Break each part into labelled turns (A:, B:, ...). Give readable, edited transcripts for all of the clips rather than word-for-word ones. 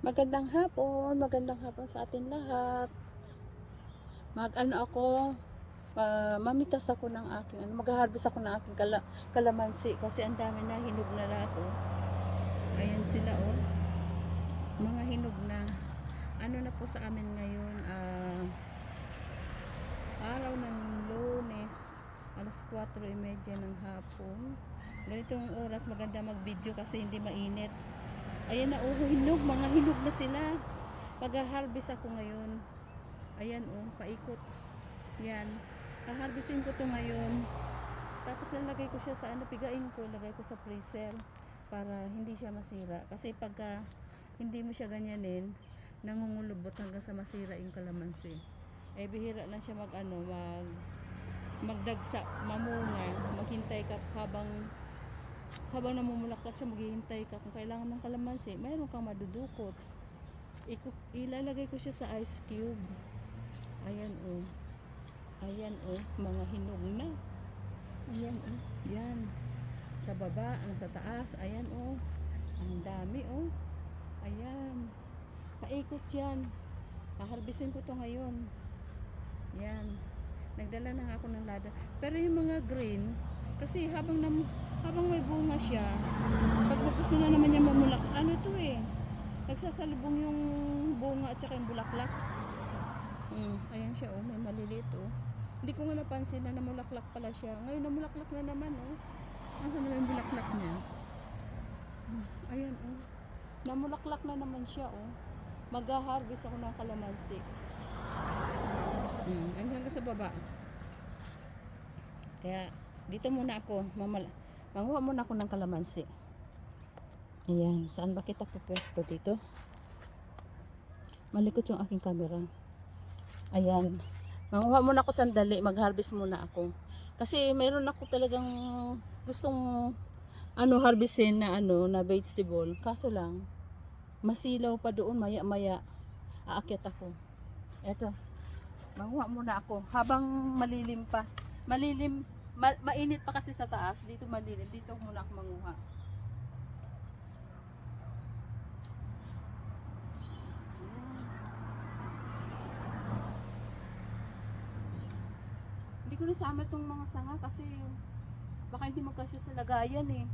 A: Magandang hapon sa atin lahat. Mag-ano ako, mamitas ako ng aking, mag-harvest ako ng aking kalamansi kasi ang dami na hinog na lahat, oh. Ayan sila, oh. Mga hinog na. Ano na po sa amin ngayon, araw ng Lunes, alas 4:30 ng hapon. Ganitong oras maganda mag-video kasi hindi mainit. Ayan na, oh, mga hinog na sila. Mag-harvest ako ngayon. Ayan, oh, paikot. Yan. Haharvestin ko to ngayon. Tapos lalagay ko siya sa pigain ko, lagay ko sa freezer para hindi siya masira. Kasi pagka hindi mo siya ganyanin, nangungulubot hanggang sa masira yung kalamansi. Bihira lang siya magdagsa, mamunga, maghintay ka habang namumulaklak siya, maghihintay ka kung kailangan ng kalamansi, mayroon kang madudukot. Ilalagay ko siya sa ice cube. Ayan, oh. Ayan, oh, mga hinog na. Ayan, oh. Yan. Sa baba, sa taas. Ayan, oh. Ang dami, oh. Ayan. Paikot yan. Haharbisin ko to ngayon. Yan. Nagdala na ako ng lada. Pero yung mga green, kasi habang may bunga siya, pag gusto na naman niya mamulak, to nagsasalubong yung bunga at saka yung bulaklak. Ayan siya, oh, may maliliit, oh. Hindi ko nga napansin na namulaklak pala siya. Ngayon namulaklak na naman, oh. Asan na yung bulaklak niya? Ayan, oh. Namulaklak na naman siya, oh. Mag-harvest ako ng kalamansi. Hanggang sa baba. Kaya dito muna ako, manguha muna ako ng kalamansi. Ayan, saan ba kita pupwesto dito? Malikot yung aking camera. Ayan. Manguha muna ako sandali, mag-harvest muna ako. Kasi mayroon ako talagang gustong harvestin na vegetable. Kaso lang, masilaw pa doon, maya-maya aakyat ako. Eto. Manguha muna ako habang malilim pa. Mainit pa kasi sa taas, dito malilim. Dito muna ako manguha. Hindi ko nasama itong mga sanga kasi baka hindi magkasya sa lagayan, eh.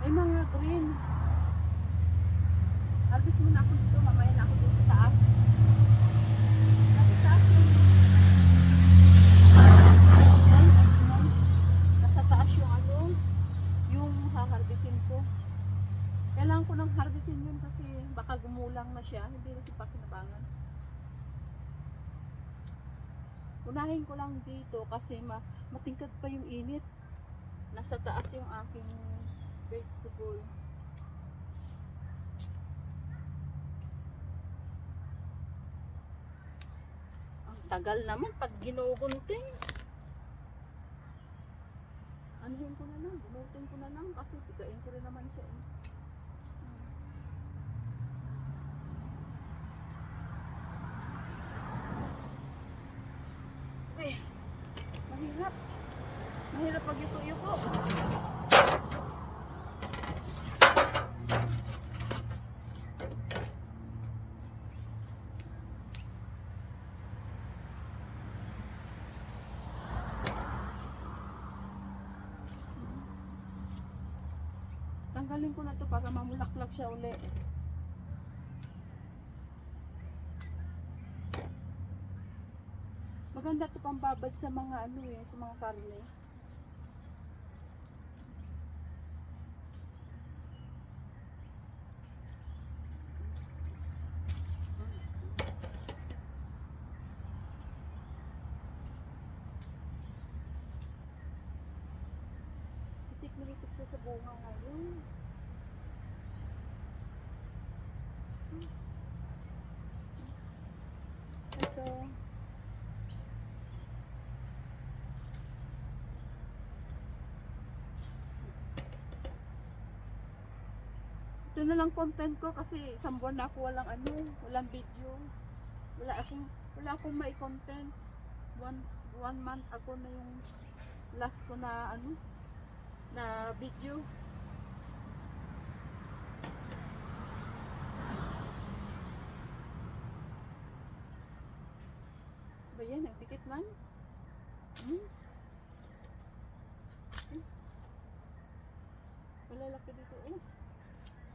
A: May mga green. Harvest muna ako dito, mamaya na ako dito sa taas. Nasa taas nasa taas yung haharvestin ko. Kailangan ko nang harvestin yun kasi baka gumulang na siya, hindi na siya pakinabangan. Unahin ko lang dito kasi matingkad pa yung init. Nasa taas yung aking vegetable. Ang tagal naman pag ginugunting. Anuhin ko na lang, gunting ko na lang kasi pigain ko rin naman siya, eh. Mahirap pag yuko-yuko. Tanggalin ko na to para mamulaklak siya uli. Maganda to pambabad sa mga sa mga karne. Militik siya sa bunga ngayon. Ito. Ito na lang content ko kasi isang buwan na ako walang video. Wala akong may content. One month ako na yung last ko na na video. Ba yan, nagtikit man? Hmm? Hmm? Malalaki dito, oh.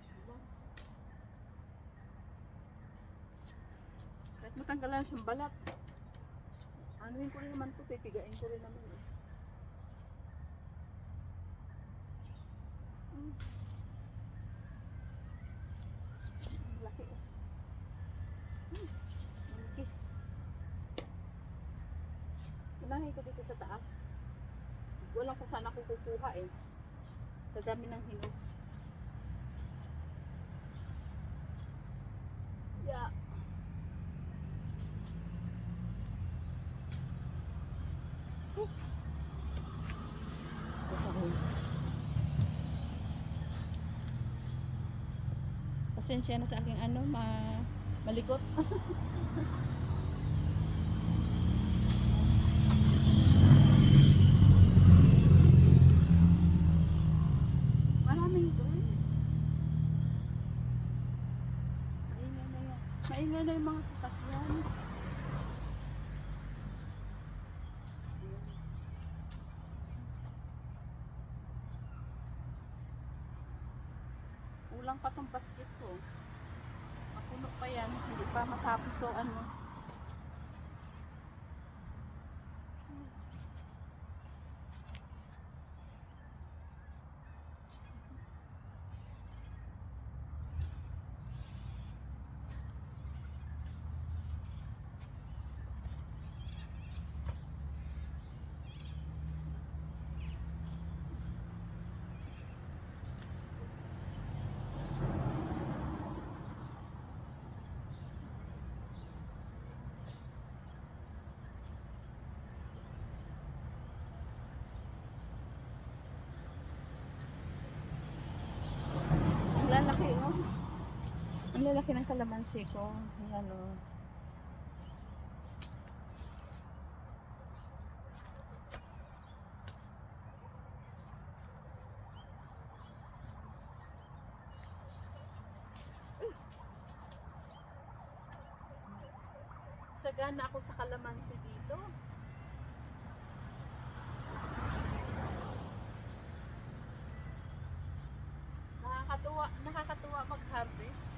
A: Diba? Kahit matanggalan siyang balat. Anuhin ko rin naman ito, pipigain ko rin naman eh. Laki oh. Malaki. Unahin ko dito sa taas. Walang kung saan ako kukuha eh. Sa dami ng hinog. Yeah. Pasensya na sa aking ano, malikot. Maraming doon. Maingay na yan. Maingay na yung mga sasakyan. Kulang pa tong basket ko. Mapuno pa yan. Hindi pa matapos to ano. Ang lalaki, oh. Ang lalaki ng kalamansi ko. Ayan, oh. Sagana ako sa kalamansi dito. Nakakatuwa mag-harvest.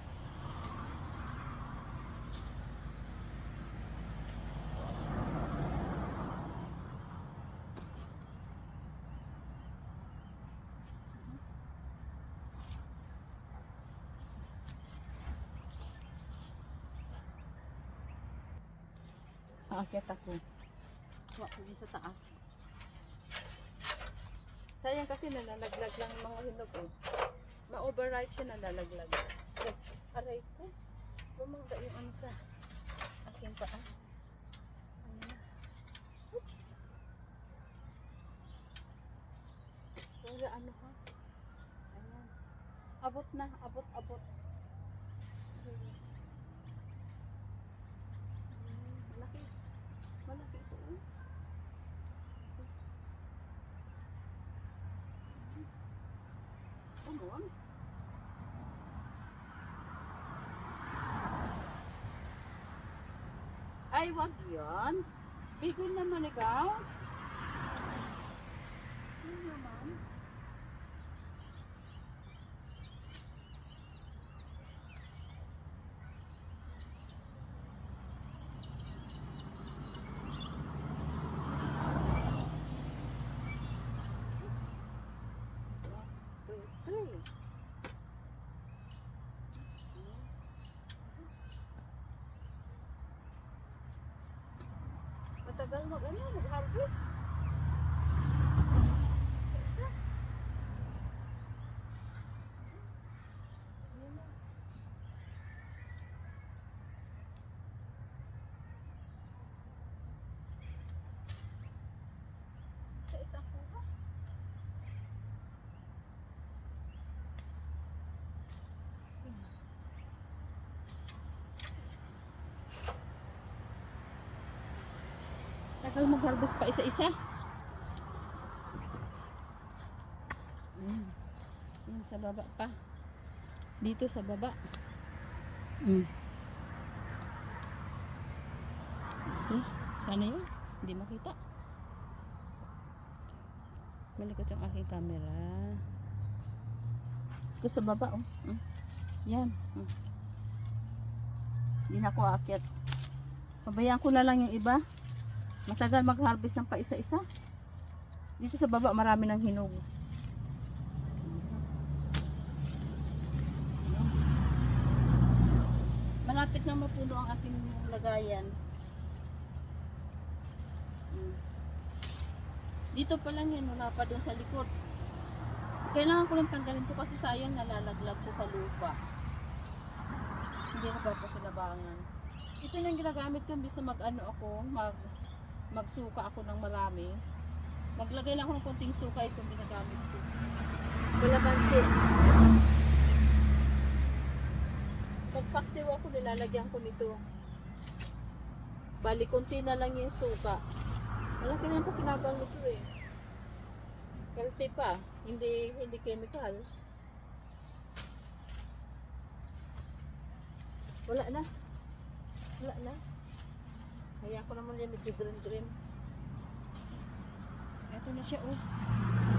A: Aakyat ako. Tuwa ko din sa taas. Sayang kasi nalalaglag lang yung mga hinog eh. Ma-overripe siya, nalalaglag. Okay. Aray ko. Bumangga yung ano sa aking paa. Ano na. Oops. Wala ano ha. Ayan. Abot na. Abot. Malaki. Malaki ito. Come on. Ay, wag yan. Bigon naman ikaw. Ano naman? Matagal mag-harvest. Isa-isa. Ayan na. Isa-isa kuha. Tagal mag-harvest pa isa-isa. baba pa. Dito sa baba. Mm. Okay. Sana yun? Hindi makita. Malikot yung aking camera. Ito sa baba, oh. Yan. Hindi na ako aakyat. Pabayaan ko na lang yung iba. Matagal mag-harvest ng pa isa-isa. Dito sa baba, marami ng hinog. Malapit na mapuno ang ating lagayan. Dito pa lang yan, wala pa doon sa likod. Kailangan ko lang tanggalin to kasi sayang nalalaglag siya sa lupa. Hindi na papasalabangan. Ito na yung ginagamit ko, imbis na magsuka ako ng marami. Maglagay lang ako ng konting suka, itong ginagamit ko. Kalamansi. Pagpaksiw ako, nilalagyan ko nito. Bali, konti na lang yung suka. Malaki na yung pakinabang nito eh. Healthy pa, hindi chemical. Wala na. Kaya ko naman yan medyo green. Ito na siya oh.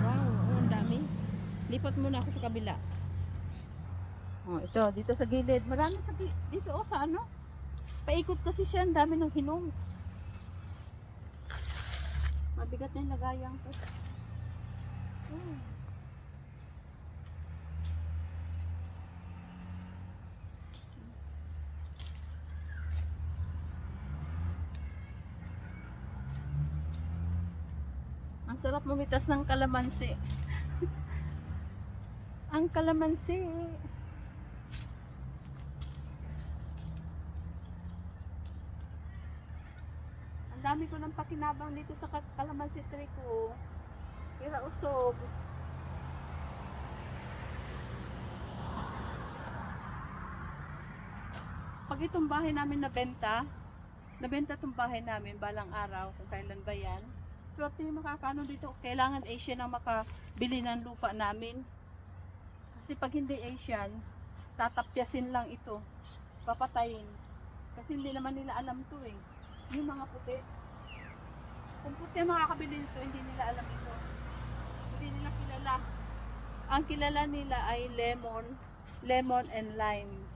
A: Wow, ang dami. Lipat muna ako sa kabila. Oh, ito, dito sa gilid. Marami dito oh, sa ano. Paikot kasi siya, ang dami ng hinog. Mabigat na yung lagayan ko. Ang sarap mumitas ng kalamansi. Ang kalamansi. Ang dami ko ng pakinabang dito sa kalamansi tree ko. Kira usog. Pag itong bahay namin nabenta itong bahay namin balang araw kung kailan ba yan. Swerte yung makakaano dito. Kailangan Asian ang makabili ng lupa namin. Kasi pag hindi Asian, tatapyasin lang ito. Papatayin. Kasi hindi naman nila alam to eh. Yung mga puti. Kung puti ang makakabili nito, hindi nila alam ito. Hindi nila kilala. Ang kilala nila ay lemon and lime.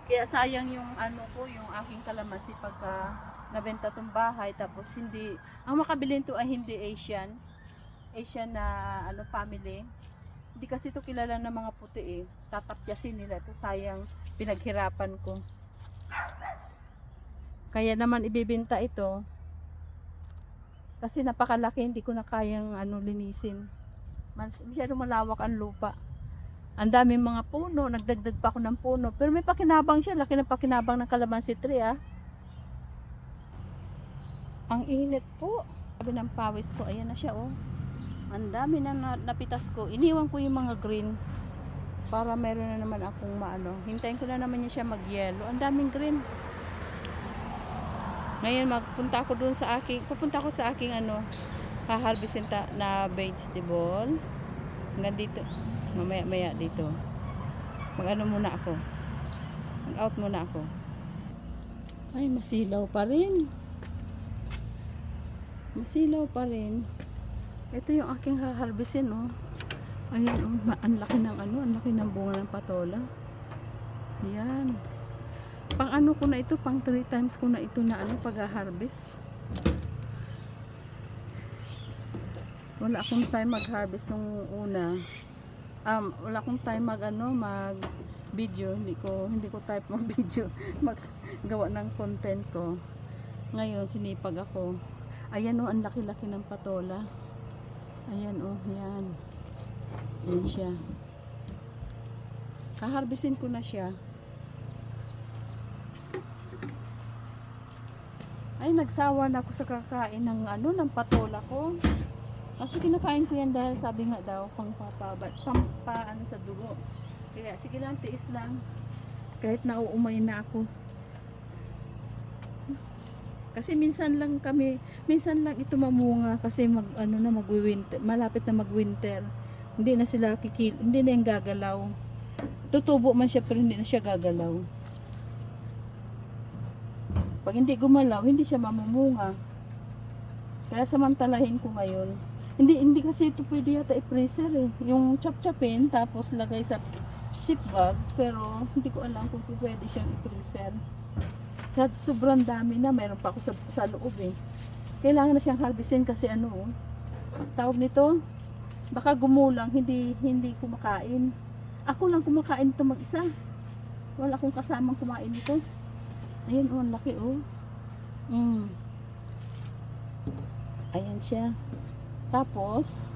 A: Kaya sayang yung yung aking kalamansi pagka nabenta tong bahay tapos ang makabilin to ay hindi Asian na family. Hindi kasi to kilala ng mga puti eh. Tatapyasin nila to, sayang pinaghirapan ko. Kaya naman ibebenta ito kasi napakalaki, hindi ko na kayang linisin. Masyadong malawak ang lupa. Ang daming mga puno, nagdagdag pa ako ng puno. Pero may pakinabang siya, laki ng pakinabang ng kalamansi tree ah. Ang init po. Sabi ng pawis ko, ayan na siya oh. Ang dami na napitas ko. Iniwan ko yung mga green para meron na naman akong hintayin ko na naman niya siya mag-yellow. Ang daming green. Ngayon pupunta ko sa aking haharvestin na vegetable. Hanggang dito. Mamaya dito. Muna ako. Mag-out muna ako. Ay, masilaw pa rin. Ito yung aking haharvestin oh. Ayun oh, ang laki ng bunga ng patola. Yan. Pang ko na ito, pang 3 times ko na ito na pag-harvest. Wala akong time mag-harvest nung una. Wala akong time mag-video. Hindi ko type mag-video. Maggawa ng content ko. Ngayon, sinipag ako. Ayan ang laki-laki ng patola. Ayan yan. Ayan siya. Kaharvestin ko na siya. Ay, nagsawa na ako sa kakain ng patola ko. Kasi kinakain ko yan dahil sabi nga daw ano sa dugo. Kaya sige lang, tiis lang. Kahit nauumay na ako. Kasi minsan lang ito mamunga kasi magwi-winter, malapit na mag-winter. Hindi na yung gagalaw. Tutubo man siya pero hindi na siya gagalaw. Pag hindi gumalaw, hindi siya mamumunga. Kaya samantalahin ko ngayon. Hindi kasi ito pwede yata i-freezer eh. Yung chop-chopin tapos lagay sa zip bag, pero hindi ko alam kung pwede siyang i-freezer. Sobrang dami na, mayroon pa ako sa loob eh. Kailangan na siyang harvestin kasi tawag nito, baka gumulang, hindi kumakain. Ako lang kumakain ito mag-isa. Wala akong kasamang kumain ito. Ayun ang laki Ayan siya. Tapos,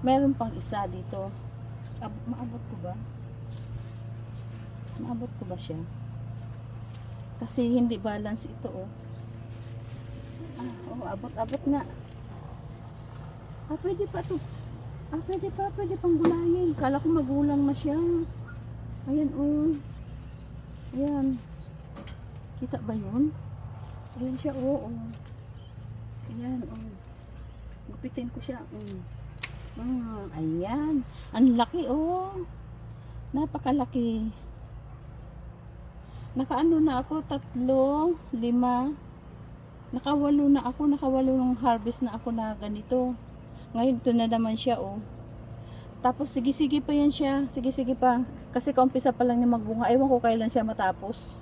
A: meron pang isa dito. Maabot ko ba? Maabot ko ba siya? Kasi hindi balance ito abot nga. Pwede pa to. Pwede pang gulayin. Kala ko magulang na siya. Ayan Ayan. Kita ba yun? Ayan siya Ayan gupitin ko siya. Ayan. Ang laki napakalaki. Nakaano na ako, 3, 5. Nakawalo ng harvest na ako na ganito. Ngayon ito na naman siya Tapos sige pa yan siya. Sige pa. Kasi kaumpisa pa lang niya magbunga. Ewan ko kailan siya matapos.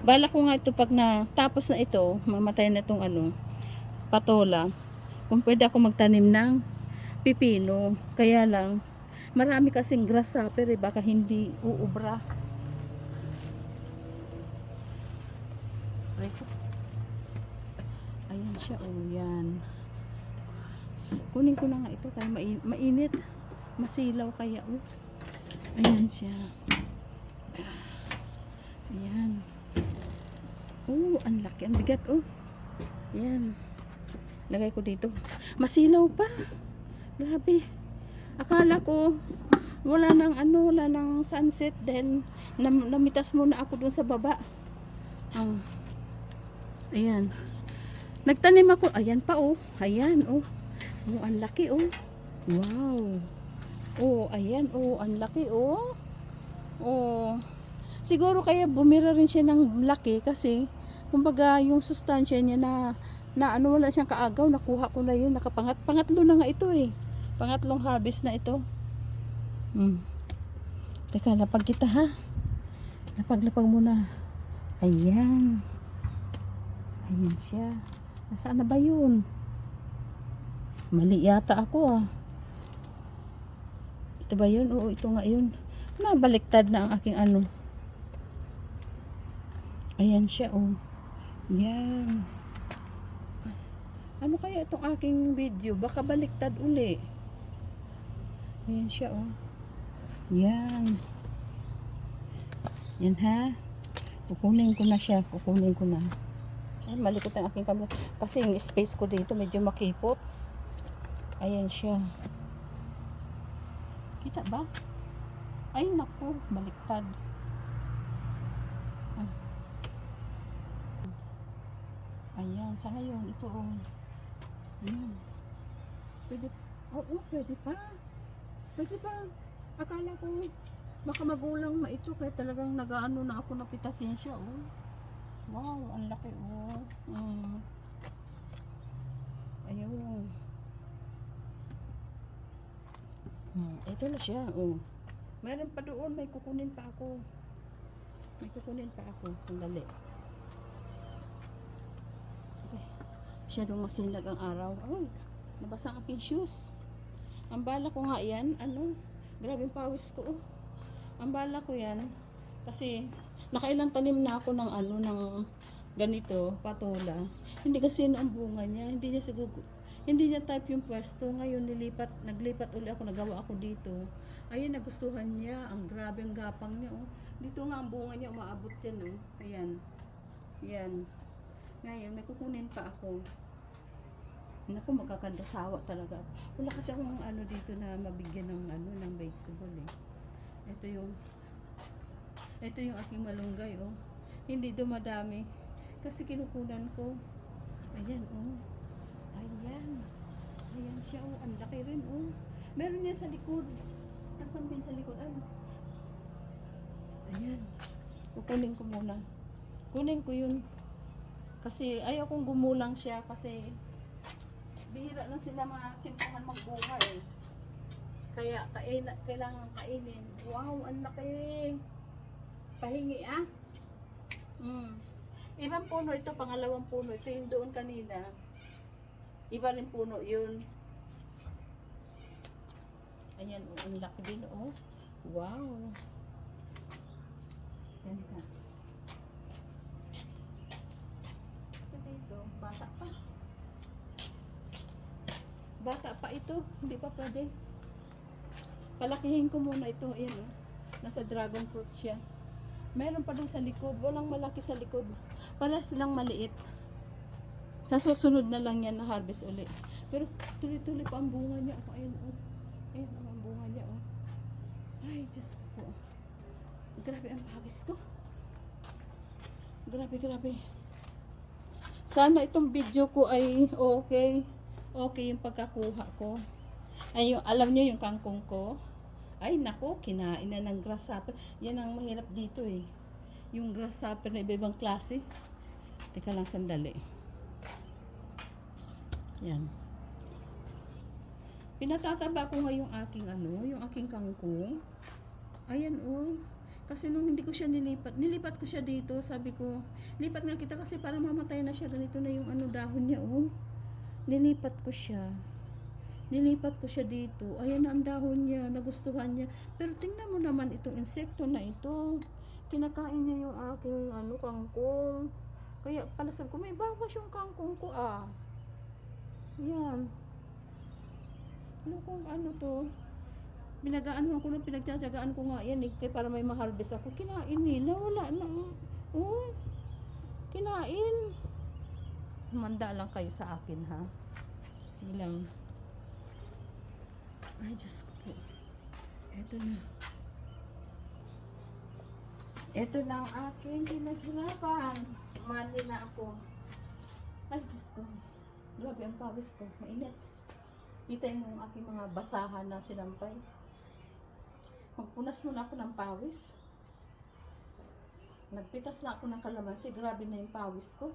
A: Bala ko nga ito pag natapos na ito, mamatay na itong patola. Kung pwede ako magtanim ng pipino. Kaya lang, marami kasing grasshopper baka hindi uubra. Ayan siya yan. Kunin ko na nga ito kaya mainit. Masilaw kaya Ayan siya. Ayan. Ang laki, ang bigat Ayan. Lagay ko dito. Masilaw pa. Grabe. Akala ko wala nang sunset dahil namitas muna ako dun sa baba. Ayan. Nagtanim ako. Ayan pa Ayan ang laki Wow. Ayan ang laki Siguro kaya bumira rin siya ng laki kasi kumbaga yung sustansya niya na wala siyang kaagaw, nakuha ko na yun, pangatlo na nga ito pangatlong harvest na ito. Teka, lapag kita ha, lapag muna. Ayan siya. Nasaan na ba yun? Mali yata ako ito ba yun? Ito nga yun. Nabaliktad na ang aking ayan siya yan. Ano kaya itong aking video? Baka baliktad uli. Ayan siya yan ha. Kukunin ko na siya. Ay, malikot ang aking camera kasi yung space ko dito medyo makipot. Ayan siya. Kita ba? Ay naku, baliktad. Ayan, sa ngayon ito Ayan. Pwede pa. Akala ko baka magulang na ito kaya talagang nagaano na ako, napitasin siya Wow, ang laki Ayun. Ito na siya meron pa doon, may kukunin pa ako. Sandali. Okay. Masyadong masinag ang araw. Nabasa ang aking shoes. Ang bala ko nga yan, grabe yung pawis ko Ang bala ko yan, kasi nakailang tanim na ako ng ng ganito, patola. Hindi kasi ang bunga niya, hindi niya type yung pwesto. Ngayon naglipat uli ako, nagawa ako dito. Ayun, nagustuhan niya. Ang grabe ang gapang niya Dito nga ang bunga niya, umaabot yan Ayan. Yan. Ngayon, may kukunin pa ako. Naku, magkakanda sawa talaga. Wala kasi akong ano dito na mabigyan ng ano ng vegetable eh. Ito yung aking malunggay oh. Hindi dumadami kasi kinukunan ko. Ayan oh. Ayan. Ayan siya oh. Ang laki rin oh. Meron niya sa likod. Nasaan din sa likod? Ay. Ayan. Kukunin ko muna. Kunin ko yun. Kasi ayaw kong gumulang siya kasi bihira lang sila mga tsimpuhan magbunga eh. Kaya kailangan kainin. Wow, ang laki. Pahingi ah. Ibang puno ito, pangalawang puno. Ito yung doon kanina. Iba rin puno yun. Ayan, oh, ang laki din oh. Wow. Ganda. Ito, bata pa. Bata pa ito, hindi pa pwede. Palakihin ko muna ito, ayan oh. Nasa dragon fruit siya. Meron pa dun sa likod, walang malaki sa likod. Para silang maliit. Sa susunod na lang yan na harvest ulit. Pero tuloy-tuloy pa ang bunga niya. Oh, ayan oh. Ayan oh, ang bunga niya oh. Ay, Diyos ko. Grabe ang pawis ko. Grabe, grabe. Sana itong video ko ay okay. Okay yung pagkakuha ko. Ay, yung, alam niyo yung kangkong ko? Ay, nako, kinain na ng grasshopper. Yan ang mahirap dito eh. Yung grasshopper na iba-ibang klase. Teka lang, sandali. Yan. Pinatataba ko nga yung aking ano, yung aking kangkong. Ayan oh. Kasi nung hindi ko siya nilipat ko siya dito, sabi ko, lipat nga kita kasi para mamatay na siya. Ganito na yung ano dahon niya oh. Nilipat ko siya. Nilipat ko siya dito. Ayan na ang dahon niya, nagustuhan niya. Pero tingnan mo naman itong insekto na ito. Kinakain niya yung aking ano, kangkong. Kaya pala sabi ko, may bawas yung kangkong ko ah. Yan. Ano kung ano to? Pinag-aanuhan ko nung pinagtsatsagaan ko nga yan eh. Kaya para may ma-harvest ako. Kinain nila. Wala na. Oh. Kinain. Manda lang kayo sa akin ha. Sige lang. Ay, Diyos ko po. Ito na. Ito na ang aking pinaghirapan. Mali na ako. Ay, Diyos ko. Grabe ang pawis ko. Mainit. Kita yung aking mga basahan na sinampay. Magpunas muna ako ng pawis. Nagpitas na ako ng kalamansi. Grabe na yung pawis ko.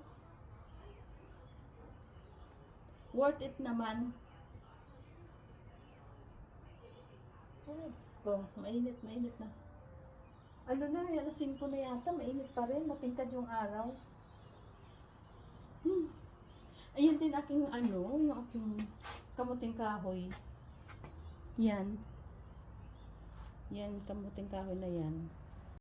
A: Worth it naman. Oh, mainit na. Ano na, alas 5 na yata, mainit pa rin, matingkad yung araw. Ayun din aking ano, yung aking kamuting kahoy. Yan. Yan, kamuting kahoy na yan.